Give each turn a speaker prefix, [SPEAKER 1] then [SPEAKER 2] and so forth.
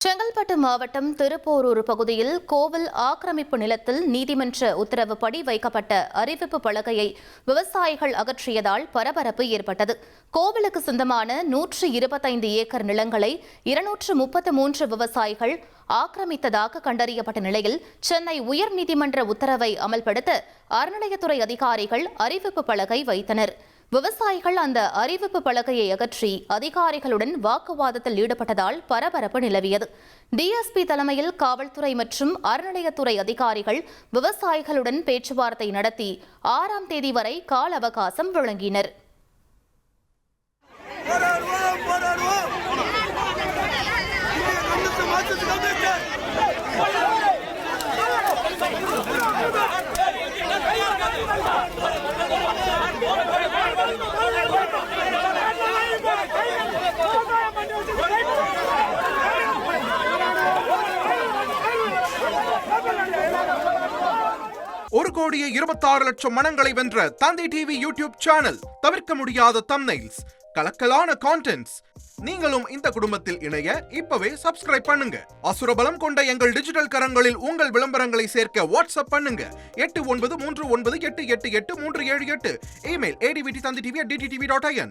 [SPEAKER 1] செங்கல்பட்டு மாவட்டம் திருப்போரூர் பகுதியில் கோவில் ஆக்கிரமிப்பு நிலத்தில் நீதிமன்ற உத்தரவுப்படி வைக்கப்பட்ட அறிவிப்பு பலகையை விவசாயிகள் அகற்றியதால் பரபரப்பு ஏற்பட்டது. கோவிலுக்கு சொந்தமான 125 ஏக்கர் நிலங்களை 233 விவசாயிகள் ஆக்கிரமித்ததாக கண்டறியப்பட்ட நிலையில் சென்னை உயர்நீதிமன்ற உத்தரவை அமல்படுத்த அறநிலையத்துறை அதிகாரிகள் அறிவிப்பு பலகை வைத்தனர். விவசாயிகள் அந்த அறிவிப்பு பலகையை அகற்றி அதிகாரிகளுடன் வாக்குவாதத்தில் ஈடுபட்டதால் பரபரப்பு நிலவியது. டிஎஸ்பி தலைமையில் காவல்துறை மற்றும் அறநிலையத்துறை அதிகாரிகள் விவசாயிகளுடன் பேச்சுவார்த்தை நடத்தி 6ஆம் தேதி வரை கால அவகாசம் வழங்கினர்.
[SPEAKER 2] ஒரு கோடியே 26 லட்சம் மனங்களை வென்ற தந்தி டிவி யூடியூப் சேனல். தவிர்க்க முடியாத தம்ப்நெயில்ஸ், கலக்கலான கான்டென்ட்ஸ். நீங்களும் இந்த குடும்பத்தில் இணைய இப்பவே சப்ஸ்கிரைப் பண்ணுங்க. அசுரபலம் கொண்ட எங்கள் டிஜிட்டல் கரங்களில் உங்கள் விளம்பரங்களை சேர்க்க வாட்ஸ்அப் பண்ணுங்க. 893988883778. Email advttv@dttv.in.